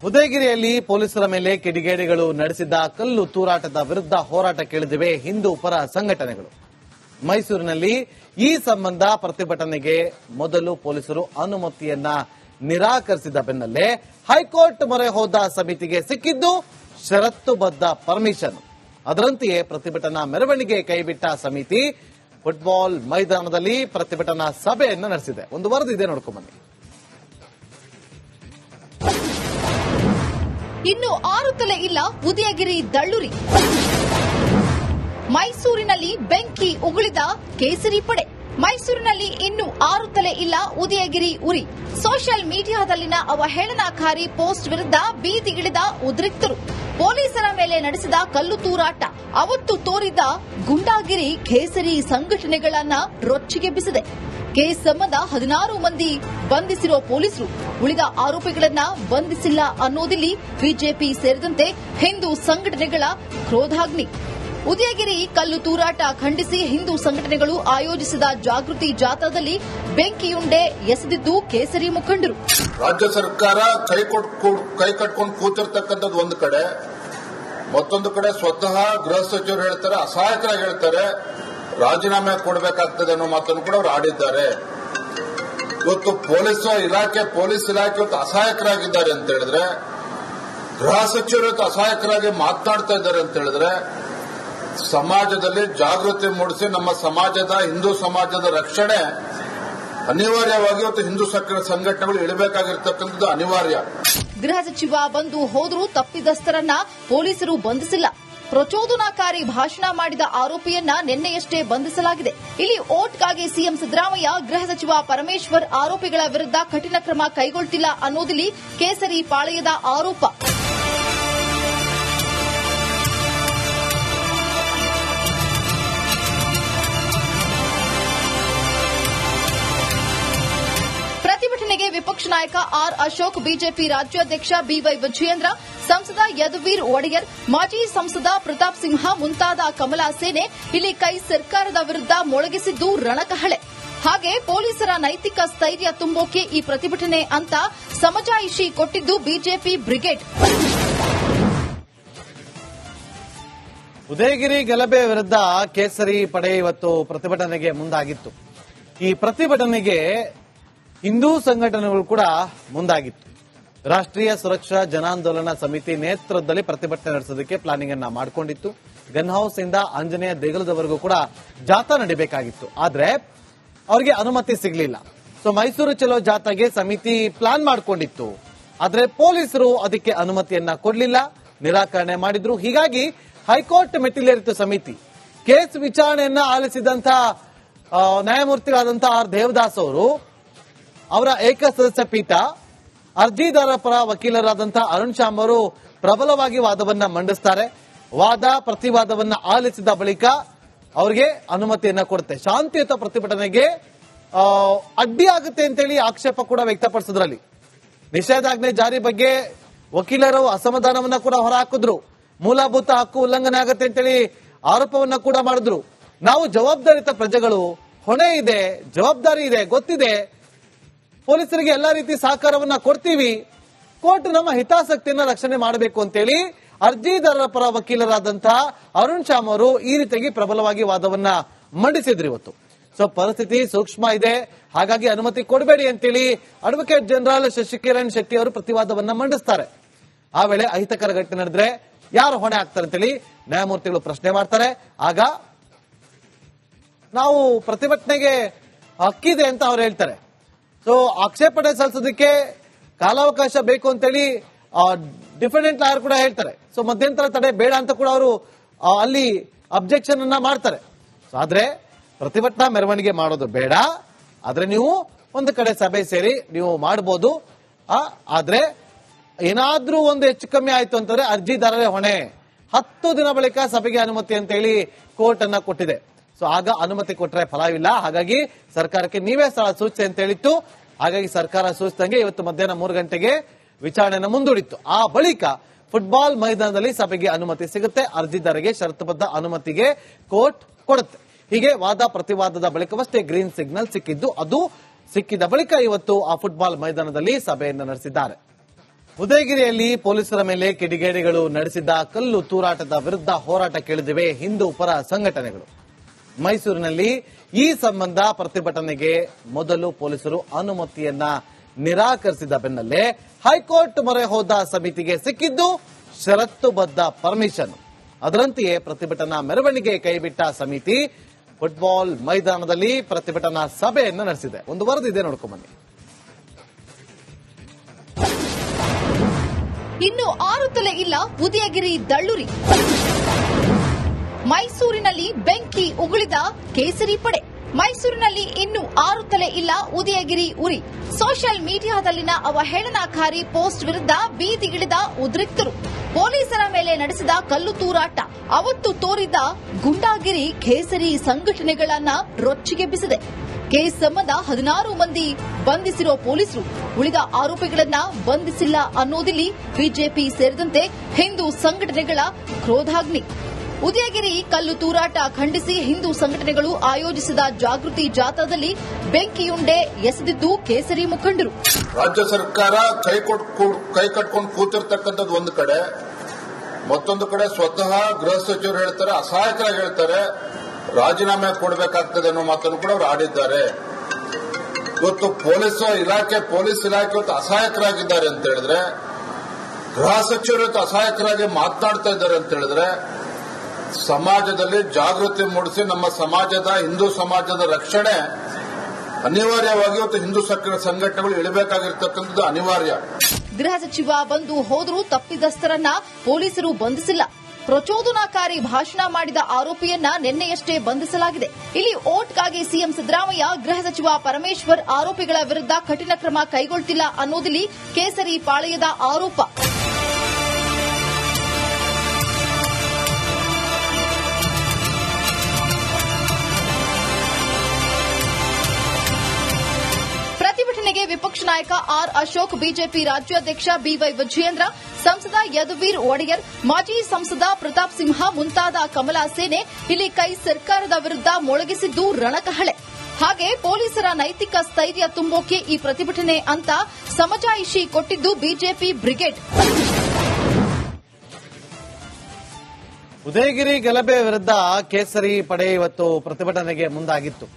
ಉದಯಗಿರಿಯಲ್ಲಿ ಪೊಲೀಸರ ಮೇಲೆ ಕಿಡಿಗೇಡಿಗಳು ನಡೆಸಿದ ಕಲ್ಲು ತೂರಾಟದ ವಿರುದ್ಧ ಹೋರಾಟಕ್ಕಿಳಿದಿವೆ ಹಿಂದೂ ಪರ ಸಂಘಟನೆಗಳು. ಮೈಸೂರಿನಲ್ಲಿ ಈ ಸಂಬಂಧ ಪ್ರತಿಭಟನೆಗೆ ಮೊದಲು ಪೊಲೀಸರು ಅನುಮತಿಯನ್ನ ನಿರಾಕರಿಸಿದ ಬೆನ್ನಲ್ಲೇ ಹೈಕೋರ್ಟ್ ಮೊರೆ ಹೋದ ಸಮಿತಿಗೆ ಸಿಕ್ಕಿದ್ದು ಷರತ್ತುಬದ್ಧ ಪರ್ಮಿಷನ್. ಅದರಂತೆಯೇ ಪ್ರತಿಭಟನಾ ಮೆರವಣಿಗೆ ಕೈಬಿಟ್ಟ ಸಮಿತಿ ಫುಟ್ಬಾಲ್ ಮೈದಾನದಲ್ಲಿ ಪ್ರತಿಭಟನಾ ಸಭೆಯನ್ನು ನಡೆಸಿದೆ. ಒಂದು ವರದಿ ಇದೆ, ನೋಡ್ಕೊಂಡ್ ಬನ್ನಿ. ಇನ್ನು 6 ತಲೆ ಇಲ್ಲ ಉದಯಗಿರಿ ದಳ್ಳುರಿ. ಮೈಸೂರಿನಲ್ಲಿ ಬೆಂಕಿ ಉಗುಳಿದ ಕೇಸರಿ ಪಡೆ. ಮೈಸೂರಿನಲ್ಲಿ ಇನ್ನು 6 ತಲೆ ಇಲ್ಲ ಉದಯಗಿರಿ ಉರಿ. ಸೋಷಿಯಲ್ ಮೀಡಿಯಾದಲ್ಲಿನ ಅವಹೇಳನಕಾರಿ ಪೋಸ್ಟ್ ವಿರುದ್ಧ ಬೀದಿಗಿಳಿದ ಉದ್ರಿಕ್ತರು. ಪೊಲೀಸರ ಮೇಲೆ ನಡೆಸಿದ ಕಲ್ಲು ತೂರಾಟ, ಅವತ್ತು ತೋರಿದ ಗುಂಡಾಗಿರಿ ಕೇಸರಿ ಸಂಘಟನೆಗಳನ್ನ ರೊಚ್ಚಿಗೆಬ್ಬಿಸಿದೆ. ಕೇಸ್ ಸಂಬಂಧ 16 ಮಂದಿ ಬಂಧಿಸಿರುವ ಪೊಲೀಸರು ಉಳಿದ ಆರೋಪಿಗಳನ್ನ ಬಂಧಿಸಿಲ್ಲ ಅನ್ನೋದಿಲ್ಲಿ ಬಿಜೆಪಿ ಸೇರಿದಂತೆ ಹಿಂದೂ ಸಂಘಟನೆಗಳ ಕ್ರೋಧಾಗ್ನಿ. ಉದಯಗಿರಿ ಕಲ್ಲು ತೂರಾಟ ಖಂಡಿಸಿ ಹಿಂದೂ ಸಂಘಟನೆಗಳು ಆಯೋಜಿಸಿದ ಜಾಗೃತಿ ಜಾಥಾದಲ್ಲಿ ಬೆಂಕಿಯುಂಡೆ ಎಸೆದಿದ್ದು ಕೇಸರಿ ಮುಖಂಡರು. ರಾಜ್ಯ ಸರ್ಕಾರ ಕೈ ಕಟ್ಕೊಂಡು ಕೂತಿರ್ತಕ್ಕಂಥದ್ದು ಒಂದು ಕಡೆ, ಮತ್ತೊಂದು ಕಡೆ ಸ್ವತಃ ಗೃಹ ಸಚಿವರು ಹೇಳ್ತಾರೆ, ಅಸಹಾಯಕರಾಗಿ ಹೇಳ್ತಾರೆ ರಾಜೀನಾಮೆ ಕೊಡಬೇಕಾಗ್ತದೆ ಅನ್ನೋ ಮಾತನ್ನು ಕೂಡ ಅವರು ಆಡಿದ್ದಾರೆ. ಇವತ್ತು ಪೊಲೀಸ್ ಇಲಾಖೆ ಇವತ್ತು ಅಸಹಾಯಕರಾಗಿದ್ದಾರೆ ಅಂತ ಹೇಳಿದ್ರೆ, ಗೃಹ ಸಚಿವರು ಇವತ್ತು ಅಸಹಾಯಕರಾಗಿ ಮಾತನಾಡ್ತಾ ಇದ್ದಾರೆ ಅಂತ ಹೇಳಿದ್ರೆ, ಸಮಾಜದಲ್ಲಿ ಜಾಗೃತಿ ಮೂಡಿಸಿ ನಮ್ಮ ಸಮಾಜದ ಹಿಂದೂ ಸಮಾಜದ ರಕ್ಷಣೆ ಅನಿವಾರ್ಯವಾಗಿ ಇವತ್ತು ಹಿಂದೂ ಸಂಘಟನೆಗಳು ಇಡಬೇಕಾಗಿರ್ತಕ್ಕಂಥದ್ದು ಅನಿವಾರ್ಯ. ಗೃಹ ಸಚಿವ ಬಂದು ಹೋದರೂ ತಪ್ಪಿತಸ್ಥರನ್ನ ಪೊಲೀಸರು ಬಂಧಿಸಿಲ್ಲ. ಪ್ರಚೋದನಾಕಾರಿ ಭಾಷಣ ಮಾಡಿದ ಆರೋಪಿಯನ್ನ ನಿನ್ನೆಯಷ್ಟೇ ಬಂಧಿಸಲಾಗಿದೆ. ಇಲ್ಲಿ ಓಟ್ಗಾಗಿ ಸಿಎಂ ಸಿದ್ದರಾಮಯ್ಯ, ಗೃಹ ಸಚಿವ ಪರಮೇಶ್ವರ್ ಆರೋಪಿಗಳ ವಿರುದ್ಧ ಕಠಿಣ ಕ್ರಮ ಕೈಗೊಳ್ತಿಲ್ಲ ಅನ್ನೋದಿಲ್ಲಿ ಕೇಸರಿ ಪಾಳೆಯದ ಆರೋಪ. ಪ್ರತಿಭಟನೆಗೆ ವಿಪಕ್ಷ ನಾಯಕ ಆರ್ ಅಶೋಕ್, ಬಿಜೆಪಿ ರಾಜ್ಯಾಧ್ಯಕ್ಷ ಬಿವೈ ವಿಜಯೇಂದ್ರ, ಸಂಸದ ಯದುವೀರ್ ಒಡೆಯರ್, ಮಾಜಿ ಸಂಸದ ಪ್ರತಾಪ್ ಸಿಂಹ ಮುಂತಾದ ಕಮಲಾ ಸೇನೆ ಇಲ್ಲಿ ಕೈ ಸರ್ಕಾರದ ವಿರುದ್ಧ ಮೊಳಗಿಸಿದ್ದು ರಣಕಹಳೆ. ಹಾಗೆ ಪೊಲೀಸರ ನೈತಿಕ ಸ್ಥೈರ್ಯ ತುಂಬೋಕೆ ಈ ಪ್ರತಿಭಟನೆ ಅಂತ ಸಮಜಾಯಿಷಿ ಕೊಟ್ಟಿದ್ದು ಬಿಜೆಪಿ ಬ್ರಿಗೇಡ್. ಉದಯಗಿರಿ ಗಲಭೆ ವಿರುದ್ಧ ಕೇಸರಿ ಪಡೆ ಇವತ್ತು ಪ್ರತಿಭಟನೆಗೆ ಮುಂದಾಗಿತ್ತು. ಈ ಪ್ರತಿಭಟನೆಗೆ ಹಿಂದೂ ಸಂಘಟನೆಗಳು ಕೂಡ ಮುಂದಾಗಿತ್ತು. ರಾಷ್ಟ್ರೀಯ ಸುರಕ್ಷಾ ಜನಾಂದೋಲನ ಸಮಿತಿ ನೇತೃತ್ವದಲ್ಲಿ ಪ್ರತಿಭಟನೆ ನಡೆಸೋದಕ್ಕೆ ಪ್ಲಾನಿಂಗ್ ಅನ್ನ ಮಾಡಿಕೊಂಡಿತ್ತು. ಗನ್ ಹೌಸ್ ಇಂದ ಆಂಜನೇಯ ದೇಗುಲದವರೆಗೂ ಕೂಡ ಜಾಥಾ ನಡೀಬೇಕಾಗಿತ್ತು. ಆದ್ರೆ ಅವರಿಗೆ ಅನುಮತಿ ಸಿಗಲಿಲ್ಲ. ಸೊ ಮೈಸೂರು ಚಲೋ ಜಾಥಾಗೆ ಸಮಿತಿ ಪ್ಲಾನ್ ಮಾಡಿಕೊಂಡಿತ್ತು. ಆದ್ರೆ ಪೊಲೀಸರು ಅದಕ್ಕೆ ಅನುಮತಿಯನ್ನ ಕೊಡಲಿಲ್ಲ, ನಿರಾಕರಣೆ ಮಾಡಿದ್ರು. ಹೀಗಾಗಿ ಹೈಕೋರ್ಟ್ ಮೆಟ್ಟಿಲೇರಿತು ಸಮಿತಿ. ಕೇಸ್ ವಿಚಾರಣೆಯನ್ನ ಆಲಿಸಿದಂತಹ ನ್ಯಾಯಮೂರ್ತಿಗಳಾದಂತಹ ಆರ್ ದೇವದಾಸ್ ಅವರು, ಅವರ ಏಕಸದಸ್ಯ ಪೀಠ, ಅರ್ಜಿದಾರರ ಪರ ವಕೀಲರಾದಂತಹ ಅರುಣ್ ಶ್ಯಾಮ್ ಅವರು ಪ್ರಬಲವಾಗಿ ವಾದವನ್ನ ಮಂಡಿಸ್ತಾರೆ. ವಾದ ಪ್ರತಿವಾದವನ್ನ ಆಲಿಸಿದ ಬಳಿಕ ಅವರಿಗೆ ಅನುಮತಿಯನ್ನ ಕೊಡುತ್ತೆ. ಶಾಂತಿಯುತ ಪ್ರತಿಭಟನೆಗೆ ಅಡ್ಡಿ ಆಗುತ್ತೆ ಅಂತೇಳಿ ಆಕ್ಷೇಪ ಕೂಡ ವ್ಯಕ್ತಪಡಿಸಿದ್ರಲ್ಲಿ. ನಿಷೇಧಾಜ್ಞೆ ಜಾರಿ ಬಗ್ಗೆ ವಕೀಲರು ಅಸಮಾಧಾನವನ್ನ ಕೂಡ ಹೊರಹಾಕಿದ್ರು. ಮೂಲಭೂತ ಹಕ್ಕು ಉಲ್ಲಂಘನೆ ಆಗುತ್ತೆ ಅಂತೇಳಿ ಆರೋಪವನ್ನ ಕೂಡ ಮಾಡಿದ್ರು. ನಾವು ಜವಾಬ್ದಾರಿತ ಪ್ರಜೆಗಳು, ಹೊಣೆ ಇದೆ, ಜವಾಬ್ದಾರಿ ಇದೆ, ಗೊತ್ತಿದೆ, ಪೊಲೀಸರಿಗೆ ಎಲ್ಲಾ ರೀತಿ ಸಹಕಾರವನ್ನ ಕೊಡ್ತೀವಿ, ಕೋರ್ಟ್ ನಮ್ಮ ಹಿತಾಸಕ್ತಿಯನ್ನ ರಕ್ಷಣೆ ಮಾಡಬೇಕು ಅಂತೇಳಿ ಅರ್ಜಿದಾರರ ಪರ ವಕೀಲರಾದಂತಹ ಅರುಣ್ ಶ್ಯಾಮ್ ಅವರು ಈ ರೀತಿಯಾಗಿ ಪ್ರಬಲವಾಗಿ ವಾದವನ್ನ ಮಂಡಿಸಿದ್ರು ಇವತ್ತು. ಸೊ ಪರಿಸ್ಥಿತಿ ಸೂಕ್ಷ್ಮ ಇದೆ, ಹಾಗಾಗಿ ಅನುಮತಿ ಕೊಡಬೇಡಿ ಅಂತೇಳಿ ಅಡ್ವೊಕೇಟ್ ಜನರಲ್ ಶಶಿಕಿರಣ್ ಶೆಟ್ಟಿ ಅವರು ಪ್ರತಿವಾದವನ್ನ ಮಂಡಿಸ್ತಾರೆ. ಆ ವೇಳೆ ಅಹಿತಕರ ಘಟನೆ ನಡೆದ್ರೆ ಯಾರು ಹೊಣೆ ಆಗ್ತಾರೆ ಅಂತೇಳಿ ನ್ಯಾಯಮೂರ್ತಿಗಳು ಪ್ರಶ್ನೆ ಮಾಡ್ತಾರೆ. ಆಗ ನಾವು ಪ್ರತಿಭಟನೆಗೆ ಹಕ್ಕಿದೆ ಅಂತ ಅವ್ರು ಹೇಳ್ತಾರೆ. ಸೊ ಆಕ್ಷೇಪಣೆ ಸಲ್ಲಿಸೋದಕ್ಕೆ ಕಾಲಾವಕಾಶ ಬೇಕು ಅಂತೇಳಿ ಡಿಫೆಂಡೆಂಟ್ ಲಾಯರ್ ಕೂಡ ಹೇಳ್ತಾರೆ. ಸೊ ಮಧ್ಯಂತರ ತಡೆ ಬೇಡ ಅಂತ ಕೂಡ ಅವರು ಅಲ್ಲಿ ಅಬ್ಜೆಕ್ಷನ್ ಅನ್ನ ಮಾಡ್ತಾರೆ. ಆದ್ರೆ ಪ್ರತಿಭಟನಾ ಮೆರವಣಿಗೆ ಮಾಡೋದು ಬೇಡ, ಆದ್ರೆ ನೀವು ಒಂದು ಕಡೆ ಸಭೆ ಸೇರಿ ನೀವು ಮಾಡಬಹುದು. ಆದ್ರೆ ಏನಾದ್ರೂ ಒಂದು ಹೆಚ್ಚು ಕಮ್ಮಿ ಆಯ್ತು ಅಂತಂದ್ರೆ ಅರ್ಜಿದಾರರೇ ಹೊಣೆ. 10 ದಿನ ಬಳಿಕ ಸಭೆಗೆ ಅನುಮತಿ ಅಂತ ಹೇಳಿ ಕೋರ್ಟ್ ಅನ್ನ ಕೊಟ್ಟಿದೆ. ಸೊ ಆಗ ಅನುಮತಿ ಕೊಟ್ಟರೆ ಫಲವಿಲ್ಲ, ಹಾಗಾಗಿ ಸರ್ಕಾರಕ್ಕೆ ನೀವೇ ಸ್ಥಳ ಸೂಚಿಸಿ ಅಂತ ಹೇಳಿತ್ತು. ಹಾಗಾಗಿ ಸರ್ಕಾರ ಸೂಚಿಸಿದಂಗೆ ಇವತ್ತು ಮಧ್ಯಾಹ್ನ 3 ಗಂಟೆಗೆ ವಿಚಾರಣೆಯನ್ನು ಮುಂದೂಡಿತ್ತು. ಆ ಬಳಿಕ ಫುಟ್ಬಾಲ್ ಮೈದಾನದಲ್ಲಿ ಸಭೆಗೆ ಅನುಮತಿ ಸಿಗುತ್ತೆ. ಅರ್ಜಿದಾರರಿಗೆ ಷರತ್ತುಬದ್ಧ ಅನುಮತಿಗೆ ಕೋರ್ಟ್ ಕೊಡುತ್ತೆ. ಹೀಗೆ ವಾದ ಪ್ರತಿವಾದದ ಬಳಿಕವಷ್ಟೇ ಗ್ರೀನ್ ಸಿಗ್ನಲ್ ಸಿಕ್ಕಿದ್ದು. ಅದು ಸಿಕ್ಕಿದ ಬಳಿಕ ಇವತ್ತು ಆ ಫುಟ್ಬಾಲ್ ಮೈದಾನದಲ್ಲಿ ಸಭೆಯನ್ನು ನಡೆಸಿದ್ದಾರೆ. ಉದಯಗಿರಿಯಲ್ಲಿ ಪೊಲೀಸರ ಮೇಲೆ ಕಿಡಿಗೇಡಿಗಳು ನಡೆಸಿದ ಕಲ್ಲು ತೂರಾಟದ ವಿರುದ್ಧ ಹೋರಾಟಕ್ಕಿಳಿದಿವೆ ಹಿಂದೂ ಪರ ಸಂಘಟನೆಗಳು. ಮೈಸೂರಿನಲ್ಲಿ ಈ ಸಂಬಂಧ ಪ್ರತಿಭಟನೆಗೆ ಮೊದಲು ಪೊಲೀಸರು ಅನುಮತಿಯನ್ನ ನಿರಾಕರಿಸಿದ ಬೆನ್ನಲ್ಲೇ ಹೈಕೋರ್ಟ್ ಮೊರೆ ಹೋದ ಸಮಿತಿಗೆ ಸಿಕ್ಕಿದ್ದು ಷರತ್ತುಬದ್ಧ ಪರ್ಮಿಷನ್. ಅದರಂತೆಯೇ ಪ್ರತಿಭಟನಾ ಮೆರವಣಿಗೆ ಕೈಬಿಟ್ಟ ಸಮಿತಿ ಫುಟ್ಬಾಲ್ ಮೈದಾನದಲ್ಲಿ ಪ್ರತಿಭಟನಾ ಸಭೆಯನ್ನು ನಡೆಸಿದೆ. ಒಂದು ವರದಿ ಇದೆ, ನೋಡ್ಕೊಂಡ್ಬನ್ನಿ. ಇನ್ನು 6 ತಲೆ ಇಲ್ಲ ಉದಯಗಿರಿ ದಳ್ಳುರಿ. ಮೈಸೂರಿನಲ್ಲಿ ಬೆಂಕಿ ಉಗುಳಿದ ಕೇಸರಿ ಪಡೆ. ಮೈಸೂರಿನಲ್ಲಿ ಇನ್ನು 6 ತಲೆ ಇಲ್ಲ ಉದಯಗಿರಿ ಉರಿ. ಸೋಷಿಯಲ್ ಮೀಡಿಯಾದಲ್ಲಿನ ಅವಹೇಳನಕಾರಿ ಪೋಸ್ಟ್ ವಿರುದ್ಧ ಬೀದಿಗಿಳಿದ ಉದ್ರಿಕ್ತರು. ಪೊಲೀಸರ ಮೇಲೆ ನಡೆಸಿದ ಕಲ್ಲು ತೂರಾಟ, ಅವತ್ತು ತೋರಿದ ಗುಂಡಾಗಿರಿ ಕೇಸರಿ ಸಂಘಟನೆಗಳನ್ನ ರೊಚ್ಚಿಗೆಬ್ಬಿಸಿದೆ. ಕೇಸ್ ಸಂಬಂಧ 16 ಮಂದಿ ಬಂಧಿಸಿರೋ ಪೊಲೀಸರು ಉಳಿದ ಆರೋಪಿಗಳನ್ನ ಬಂಧಿಸಿಲ್ಲ ಅನ್ನೋದಿಲ್ಲಿ ಬಿಜೆಪಿ ಸೇರಿದಂತೆ ಹಿಂದೂ ಸಂಘಟನೆಗಳ ಕ್ರೋಧಾಗ್ನಿ. ಉದಯಗಿರಿ ಕಲ್ಲು ತೂರಾಟ ಖಂಡಿಸಿ ಹಿಂದೂ ಸಂಘಟನೆಗಳು ಆಯೋಜಿಸಿದ ಜಾಗೃತಿ ಜಾಥಾದಲ್ಲಿ ಬೆಂಕಿಯುಂಡೆ ಎಸೆದಿದ್ದು ಕೇಸರಿ ಮುಖಂಡರು. ರಾಜ್ಯ ಸರ್ಕಾರ ಕೈ ಕಟ್ಕೊಂಡು ಕೂತಿರ್ತಕ್ಕಂಥದ್ದು ಒಂದು ಕಡೆ, ಮತ್ತೊಂದು ಕಡೆ ಸ್ವತಃ ಗೃಹ ಸಚಿವರು ಹೇಳ್ತಾರೆ, ಅಸಹಾಯಕರಾಗಿ ಹೇಳ್ತಾರೆ, ರಾಜೀನಾಮೆ ಕೊಡಬೇಕಾಗ್ತದೆ ಅನ್ನೋ ಮಾತನ್ನು ಕೂಡ ಅವರು ಆಡಿದ್ದಾರೆ. ಇವತ್ತು ಪೊಲೀಸ್ ಇಲಾಖೆ ಇವತ್ತು ಅಸಹಾಯಕರಾಗಿದ್ದಾರೆ ಅಂತ ಹೇಳಿದ್ರೆ, ಗೃಹ ಸಚಿವರು ಇವತ್ತು ಅಸಹಾಯಕರಾಗಿ ಮಾತನಾಡ್ತಾ ಇದ್ದಾರೆ ಅಂತ ಹೇಳಿದ್ರೆ, ಸಮಾಜದಲ್ಲಿ ಜಾಗೃತಿ ಮೂಡಿಸಿ ನಮ್ಮ ಸಮಾಜದ ಹಿಂದೂ ಸಮಾಜದ ರಕ್ಷಣೆ ಅನಿವಾರ್ಯವಾಗಿ ಇವತ್ತು ಹಿಂದೂ ಸಂಘಟನೆಗಳು ಇಳಬೇಕಾಗಿರ್ತಕ್ಕಂಥದ್ದು ಅನಿವಾರ್ಯ. ಗೃಹ ಸಚಿವ ಬಂದು ಹೋದರೂ ತಪ್ಪಿತಸ್ಥರನ್ನ ಪೊಲೀಸರು ಬಂಧಿಸಿಲ್ಲ. ಪ್ರಚೋದನಾಕಾರಿ ಭಾಷಣ ಮಾಡಿದ ಆರೋಪಿಯನ್ನ ನಿನ್ನೆಯಷ್ಟೇ ಬಂಧಿಸಲಾಗಿದೆ. ಇಲ್ಲಿ ಓಟ್ಗಾಗಿ ಸಿಎಂ ಸಿದ್ದರಾಮಯ್ಯ, ಗೃಹ ಸಚಿವ ಪರಮೇಶ್ವರ್ ಆರೋಪಿಗಳ ವಿರುದ್ಧ ಕಠಿಣ ಕ್ರಮ ಕೈಗೊಳ್ತಿಲ್ಲ ಅನ್ನೋದಿಲ್ಲಿ ಕೇಸರಿ ಪಾಳೆಯದ ಆರೋಪ. ಪ್ರತಿಭಟನೆಗೆ ವಿಪಕ್ಷ ನಾಯಕ ಆರ್ ಅಶೋಕ್, ಬಿಜೆಪಿ ರಾಜ್ಯಾಧ್ಯಕ್ಷ ಬಿವೈ ವಿಜಯೇಂದ್ರ, ಸಂಸದ ಯದುವೀರ್ ಒಡೆಯರ್, ಮಾಜಿ ಸಂಸದ ಪ್ರತಾಪ್ ಸಿಂಹ ಮುಂತಾದ ಕಮಲ ಸೇನೆ ಇಲ್ಲಿ ಕೈ ಸರ್ಕಾರದ ವಿರುದ್ಧ ಮೊಳಗಿಸಿದ್ದು ರಣಕಹಳೆ. ಹಾಗೆ ಪೊಲೀಸರ ನೈತಿಕ ಸ್ಥೈರ್ಯ ತುಂಬೋಕೆ ಈ ಪ್ರತಿಭಟನೆ ಅಂತ ಸಮಜಾಯಿಷಿ ಕೊಟ್ಟಿದ್ದು ಬಿಜೆಪಿ ಬ್ರಿಗೇಡ್. ಉದಯಗಿರಿ ಗಲಭೆ ವಿರುದ್ಧ ಕೇಸರಿ ಪಡೆ ಇವತ್ತು ಪ್ರತಿಭಟನೆಗೆ ಮುಂದಾಗಿತ್ತು.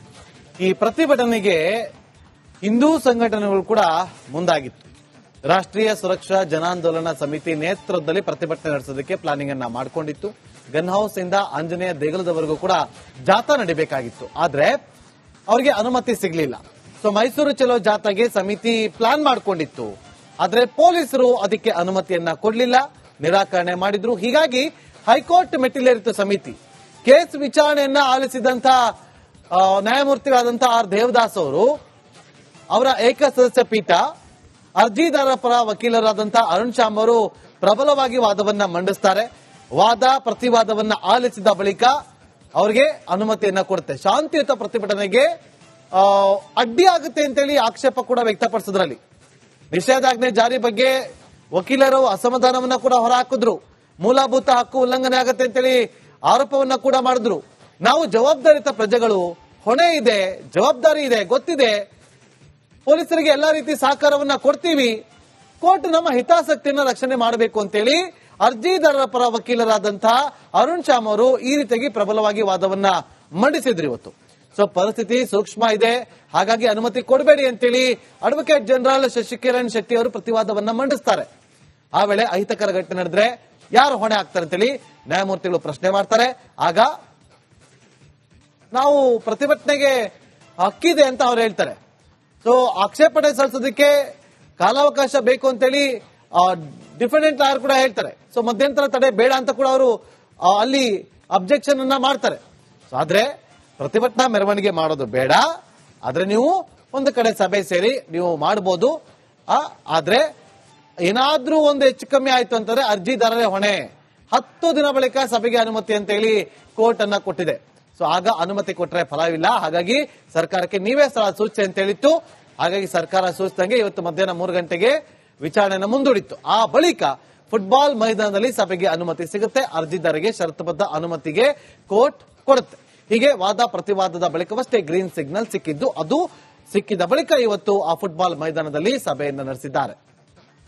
ಈ ಪ್ರತಿಭಟನೆಗೆ ಹಿಂದೂ ಸಂಘಟನೆಗಳು ಕೂಡ ಮುಂದಾಗಿತ್ತು. ರಾಷ್ಟ್ರೀಯ ಸುರಕ್ಷಾ ಜನಾಂದೋಲನ ಸಮಿತಿ ನೇತೃತ್ವದಲ್ಲಿ ಪ್ರತಿಭಟನೆ ನಡೆಸೋದಕ್ಕೆ ಪ್ಲಾನಿಂಗ್ ಅನ್ನ ಮಾಡಿಕೊಂಡಿತ್ತು. ಗನ್ ಹೌಸ್ ಇಂದ ಆಂಜನೇಯ ದೇಗುಲದವರೆಗೂ ಕೂಡ ಜಾಥಾ ನಡೀಬೇಕಾಗಿತ್ತು. ಆದ್ರೆ ಅವರಿಗೆ ಅನುಮತಿ ಸಿಗಲಿಲ್ಲ. ಸೊ ಮೈಸೂರು ಚಲೋ ಜಾಥಾಗೆ ಸಮಿತಿ ಪ್ಲಾನ್ ಮಾಡಿಕೊಂಡಿತ್ತು. ಆದ್ರೆ ಪೊಲೀಸರು ಅದಕ್ಕೆ ಅನುಮತಿಯನ್ನ ಕೊಡಲಿಲ್ಲ, ನಿರಾಕರಣೆ ಮಾಡಿದ್ರು. ಹೀಗಾಗಿ ಹೈಕೋರ್ಟ್ ಮೆಟ್ಟಿಲೇರಿತು ಸಮಿತಿ. ಕೇಸ್ ವಿಚಾರಣೆಯನ್ನ ಆಲಿಸಿದಂತ ನ್ಯಾಯಮೂರ್ತಿಗಳಾದಂತಹ ಆರ್ ದೇವದಾಸ್ ಅವರು, ಅವರ ಏಕಸದಸ್ಯ ಪೀಠ, ಅರ್ಜಿದಾರರ ಪರ ವಕೀಲರಾದಂತಹ ಅರುಣ್ ಶ್ಯಾಮ್ ಅವರು ಪ್ರಬಲವಾಗಿ ವಾದವನ್ನ ಮಂಡಿಸ್ತಾರೆ. ವಾದ ಪ್ರತಿವಾದವನ್ನ ಆಲಿಸಿದ ಬಳಿಕ ಅವರಿಗೆ ಅನುಮತಿಯನ್ನ ಕೊಡುತ್ತೆ. ಶಾಂತಿಯುತ ಪ್ರತಿಭಟನೆಗೆ ಅಡ್ಡಿಯಾಗುತ್ತೆ ಅಂತೇಳಿ ಆಕ್ಷೇಪ ಕೂಡ ವ್ಯಕ್ತಪಡಿಸಿದ್ರಲ್ಲಿ. ನಿಷೇಧಾಜ್ಞೆ ಜಾರಿ ಬಗ್ಗೆ ವಕೀಲರು ಅಸಮಾಧಾನವನ್ನ ಕೂಡ ಹೊರಹಾಕಿದ್ರು. ಮೂಲಭೂತ ಹಕ್ಕು ಉಲ್ಲಂಘನೆ ಆಗುತ್ತೆ ಅಂತೇಳಿ ಆರೋಪವನ್ನ ಕೂಡ ಮಾಡಿದ್ರು. ನಾವು ಜವಾಬ್ದಾರಿತ ಪ್ರಜೆಗಳು, ಹೊಣೆ ಇದೆ, ಜವಾಬ್ದಾರಿ ಇದೆ, ಗೊತ್ತಿದೆ, ಪೊಲೀಸರಿಗೆ ಎಲ್ಲಾ ರೀತಿ ಸಹಕಾರವನ್ನ ಕೊಡ್ತೀವಿ, ಕೋರ್ಟ್ ನಮ್ಮ ಹಿತಾಸಕ್ತಿಯನ್ನ ರಕ್ಷಣೆ ಮಾಡಬೇಕು ಅಂತೇಳಿ ಅರ್ಜಿದಾರರ ಪರ ವಕೀಲರಾದಂತಹ ಅರುಣ್ ಶ್ಯಾಮ್ ಅವರು ಈ ರೀತಿಯಾಗಿ ಪ್ರಬಲವಾಗಿ ವಾದವನ್ನ ಮಂಡಿಸಿದ್ರು ಇವತ್ತು. ಸೊ ಪರಿಸ್ಥಿತಿ ಸೂಕ್ಷ್ಮ ಇದೆ, ಹಾಗಾಗಿ ಅನುಮತಿ ಕೊಡಬೇಡಿ ಅಂತೇಳಿ ಅಡ್ವೊಕೇಟ್ ಜನರಲ್ ಶಶಿಕಿರಣ್ ಶೆಟ್ಟಿ ಅವರು ಪ್ರತಿವಾದವನ್ನ ಮಂಡಿಸ್ತಾರೆ. ಆ ವೇಳೆ ಅಹಿತಕರ ಘಟನೆ ನಡೆದ್ರೆ ಯಾರು ಹೊಣೆ ಆಗ್ತಾರೆ ಅಂತೇಳಿ ನ್ಯಾಯಮೂರ್ತಿಗಳು ಪ್ರಶ್ನೆ ಮಾಡ್ತಾರೆ. ಆಗ ನಾವು ಪ್ರತಿಭಟನೆಗೆ ಹಕ್ಕಿದೆ ಅಂತ ಅವ್ರು ಹೇಳ್ತಾರೆ. ಸೊ ಆಕ್ಷೇಪಣೆ ಸಲ್ಲಿಸೋದಕ್ಕೆ ಕಾಲಾವಕಾಶ ಬೇಕು ಅಂತೇಳಿ ಡಿಫೆಂಡೆಂಟ್ ಲಾಯರ್ ಕೂಡ ಹೇಳ್ತಾರೆ. ಸೊ ಮಧ್ಯಂತರ ತಡೆ ಬೇಡ ಅಂತ ಕೂಡ ಅವರು ಅಲ್ಲಿ ಅಬ್ಜೆಕ್ಷನ್ ಅನ್ನ ಮಾಡ್ತಾರೆ. ಸೊ ಆದ್ರೆ ಪ್ರತಿಭಟನಾ ಮೆರವಣಿಗೆ ಮಾಡೋದು ಬೇಡ, ಆದ್ರೆ ನೀವು ಒಂದು ಕಡೆ ಸಭೆ ಸೇರಿ ನೀವು ಮಾಡಬಹುದು. ಆದ್ರೆ ಏನಾದ್ರೂ ಒಂದು ಹೆಚ್ಚು ಕಮ್ಮಿ ಆಯ್ತು ಅಂತಂದ್ರೆ ಅರ್ಜಿದಾರರೇ ಹೊಣೆ. 10 ದಿನ ಬಳಿಕ ಸಭೆಗೆ ಅನುಮತಿ ಅಂತ ಹೇಳಿ ಕೋರ್ಟ್ ಅನ್ನ ಕೊಟ್ಟಿದೆ. ಸೊ ಆಗ ಅನುಮತಿ ಕೊಟ್ಟರೆ ಫಲವಿಲ್ಲ, ಹಾಗಾಗಿ ಸರ್ಕಾರಕ್ಕೆ ನೀವೇ ಸೂಚಿಸಿ ಅಂತ ಹೇಳಿತ್ತು. ಹಾಗಾಗಿ ಸರ್ಕಾರ ಸೂಚಿಸಿದಂಗೆ ಇವತ್ತು ಮಧ್ಯಾಹ್ನ 3 ಗಂಟೆಗೆ ವಿಚಾರಣೆಯನ್ನು ಮುಂದೂಡಿತ್ತು. ಆ ಬಳಿಕ ಫುಟ್ಬಾಲ್ ಮೈದಾನದಲ್ಲಿ ಸಭೆಗೆ ಅನುಮತಿ ಸಿಗುತ್ತೆ. ಅರ್ಜಿದಾರರಿಗೆ ಷರತ್ತುಬದ್ಧ ಅನುಮತಿಗೆ ಕೋರ್ಟ್ ಕೊಡುತ್ತೆ. ಹೀಗೆ ವಾದ ಪ್ರತಿವಾದದ ಬಳಿಕವಷ್ಟೇ ಗ್ರೀನ್ ಸಿಗ್ನಲ್ ಸಿಕ್ಕಿದ್ದು. ಅದು ಸಿಕ್ಕಿದ ಬಳಿಕ ಇವತ್ತು ಆ ಫುಟ್ಬಾಲ್ ಮೈದಾನದಲ್ಲಿ ಸಭೆಯನ್ನು ನಡೆಸಿದ್ದಾರೆ.